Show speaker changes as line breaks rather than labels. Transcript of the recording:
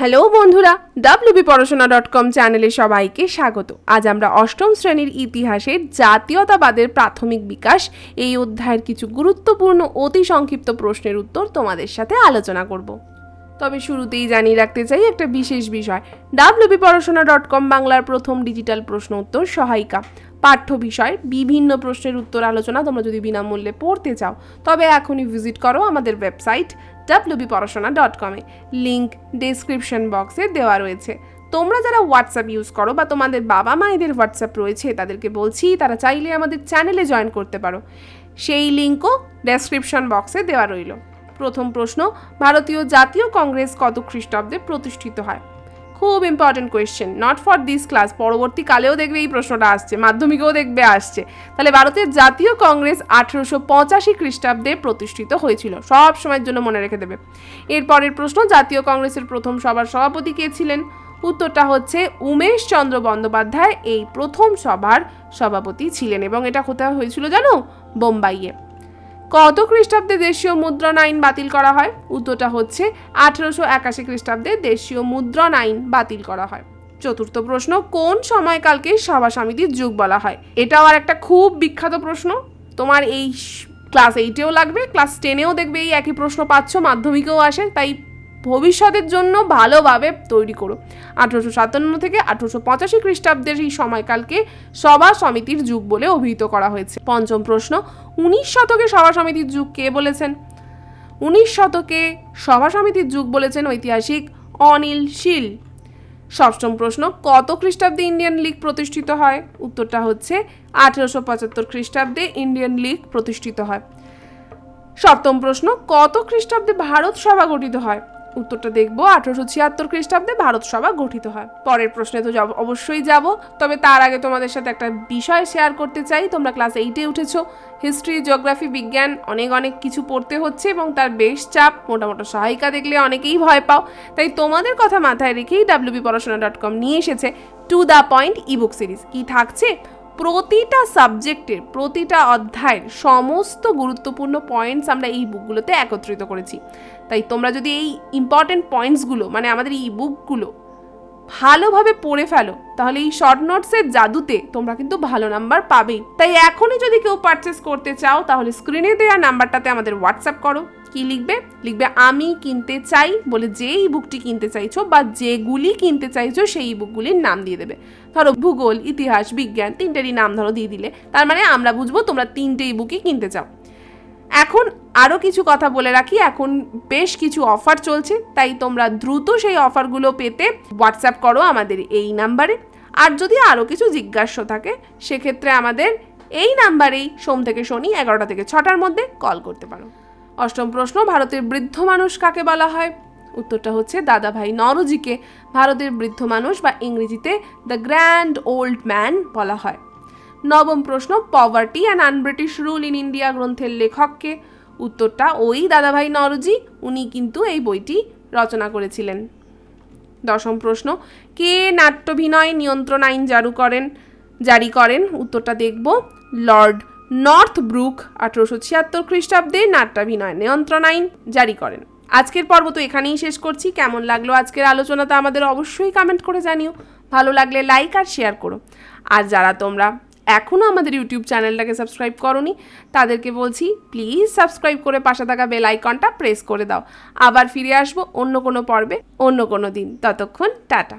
Hello বন্ধুরা, wbporashona.com চ্যানেলে সবাইকে স্বাগত। আজ আমরা অষ্টম শ্রেণীর ইতিহাসের জাতীয়তাবাদের প্রাথমিক বিকাশ এই অধ্যায়ের কিছু গুরুত্বপূর্ণ অতি সংক্ষিপ্ত প্রশ্নের উত্তর তোমাদের সাথে আলোচনা করব। তবে শুরুতেই জানিয়ে রাখতে চাই একটা বিশেষ বিষয়, wbporashona.com বাংলার প্রথম ডিজিটাল প্রশ্ন উত্তর সহায়িকা। পাঠ্য বিষয় বিভিন্ন প্রশ্নের উত্তর আলোচনা তোমরা যদি বিনামূল্যে পড়তে চাও তবে এখনই ভিজিট করো আমাদের ওয়েবসাইট wbporashona.com এ। লিঙ্ক ডেসক্রিপশন বক্সে দেওয়া রয়েছে। তোমরা যারা হোয়াটসঅ্যাপ ইউজ করো বা তোমাদের বাবা মায়েদের হোয়াটসঅ্যাপ রয়েছে তাদেরকে বলছি তারা চাইলে আমাদের চ্যানেলে জয়েন করতে পারো, সেই লিঙ্কও ডেসক্রিপশন বক্সে দেওয়া রইল। প্রথম প্রশ্ন, ভারতীয় জাতীয় কংগ্রেস কত খ্রিস্টাব্দে প্রতিষ্ঠিত হয়? খুব important question, not for this class, পরবর্তীকালেও দেখবে এই প্রশ্নটা আসছে, মাধ্যমিকেও দেখবে আসছে। তাহলে ভারতের জাতীয় কংগ্রেস 1885 খ্রিস্টাব্দে প্রতিষ্ঠিত হয়েছিল, সব সময়ের জন্য মনে রেখে দেবে। এরপরের প্রশ্ন, জাতীয় কংগ্রেসের প্রথম সভার সভাপতি কে ছিলেন? উত্তরটা হচ্ছে উমেশ চন্দ্র বন্দ্যোপাধ্যায় এই প্রথম সভার সভাপতি ছিলেন, এবং এটা কোথায় হয়েছিল জানো? বোম্বাইয়ে। কত খ্রিস্টাব্দে দেশীয় মুদ্রণ আইন বাতিল করা হয়? উত্তরটা হচ্ছে 1881 খ্রিস্টাব্দে দেশীয় মুদ্রণ আইন বাতিল করা হয়। চতুর্থ প্রশ্ন, কোন সময়কালকে সভা সমিতির যুগ বলা হয়? এটাও আর একটা খুব বিখ্যাত প্রশ্ন, তোমার এই ক্লাস 8-এও লাগবে, ক্লাস 10-এও দেখবে এই একই প্রশ্ন পাচ্ছ, মাধ্যমিকেও আসে, তাই ভবিষ্যতের জন্য ভালোভাবে তৈরি করো। 1857 থেকে 1885 খ্রিস্টাব্দের এই সময়কালকে সভা সমিতির যুগ বলে অভিহিত করা হয়েছে। পঞ্চম প্রশ্ন, 19 শতকে সভা সমিতির যুগ কে বলেছেন? 19 শতকে সভা সমিতির যুগ বলেছেন ঐতিহাসিক অনিল শীল। ষষ্ঠম প্রশ্ন, কত খ্রিস্টাব্দে ইন্ডিয়ান লীগ প্রতিষ্ঠিত হয়? উত্তরটা হচ্ছে 1875 খ্রিস্টাব্দে ইন্ডিয়ান লীগ প্রতিষ্ঠিত হয়। সপ্তম প্রশ্ন, কত খ্রিস্টাব্দে ভারত সভা গঠিত হয়? উত্তরটা দেখব 1876 খ্রিস্টাব্দে ভারত সভা গঠিত হয়। পরের প্রশ্নে তো অবশ্যই যাব, তবে তার আগে তোমাদের সাথে একটা বিষয় শেয়ার করতে চাই। তোমরা ক্লাস 8-এ উঠেছো, হিস্ট্রি, জিওগ্রাফি, বিজ্ঞান অনেক কিছু পড়তে হচ্ছে এবং তার বেশ চাপ। মোটামোটা সহায়িকা দেখলে অনেকেই ভয় পাও, তাই তোমাদের কথা মাথায় রেখেই wbporashona.com নিয়ে এসেছে to the point ebook series. কি থাকছে? প্রতিটা সাবজেক্টের প্রতিটা অধ্যায়ের সমস্ত গুরুত্বপূর্ণ পয়েন্টস আমরা এই বুকগুলোতে একত্রিত করেছি। তাই তোমরা যদি এই ইম্পর্টেন্ট পয়েন্টসগুলো মানে আমাদের এই বুকগুলো ভালোভাবে পড়ে ফেলো তাহলে এই শর্ট নোটসের জাদুতে তোমরা কিন্তু ভালো নাম্বার পাবেই। তাই এখনই যদি কেউ পারচেস করতে চাও তাহলে স্ক্রিনে দেওয়া নাম্বারটাতে আমাদের হোয়াটসঅ্যাপ করো। কি লিখবে? লিখবে আমি কিনতে চাই বলে যে এই বুকটি কিনতে চাইছো বা যেগুলি কিনতে চাইছো সেই বুকগুলির নাম দিয়ে দেবে। ধরো ভূগোল, ইতিহাস, বিজ্ঞান, তিনটেরই নাম ধরো দিয়ে দিলে, তার মানে আমরা বুঝবো তোমরা তিনটেই বুকই কিনতে চাও। এখন আরও কিছু কথা বলে রাখি, এখন বেশ কিছু অফার চলছে, তাই তোমরা দ্রুত সেই অফারগুলো পেতে হোয়াটসঅ্যাপ করো আমাদের এই নাম্বারে। আর যদি আরও কিছু জিজ্ঞাসা থাকে সেক্ষেত্রে আমাদের এই নাম্বারেই সোম থেকে শনি 11টা থেকে 6টার মধ্যে কল করতে পারো। অষ্টম প্রশ্ন, ভারতের বৃদ্ধ মানুষ কাকে বলা হয়? উত্তরটা হচ্ছে দাদাভাই নওরোজিকে ভারতের বৃদ্ধ মানুষ বা ইংরেজিতে দ্য গ্র্যান্ড ওল্ড ম্যান বলা হয়। নবম প্রশ্ন, poverty and un-British rule in India গ্রন্থের লেখককে? উত্তরটা ওই দাদাভাই নওরোজি, উনি কিন্তু এই বইটি রচনা করেছিলেন। দশম প্রশ্ন, কে নাট্যাভিনয় নিয়ন্ত্রণ আইন জারি করেন? উত্তরটা দেখব লর্ড নর্থব্রুক 1876 খ্রিস্টাব্দে নাট্যাভিনয় নিয়ন্ত্রণ আইন জারি করেন। আজকের পর্ব তো এখানেই শেষ করছি। কেমন লাগলো আজকের আলোচনাটা আমাদের অবশ্যই কমেন্ট করে জানিও, ভালো লাগলে লাইক আর শেয়ার করো। আর যারা তোমরা এখনও আমাদের ইউটিউব চ্যানেলটাকে সাবস্ক্রাইব করোনি তাদেরকে বলছি প্লিজ সাবস্ক্রাইব করে পাশে থাকা বেল আইকনটা প্রেস করে দাও। আবার ফিরে আসবো অন্য কোনো পর্বে অন্য কোনো দিন। ততক্ষণ টাটা।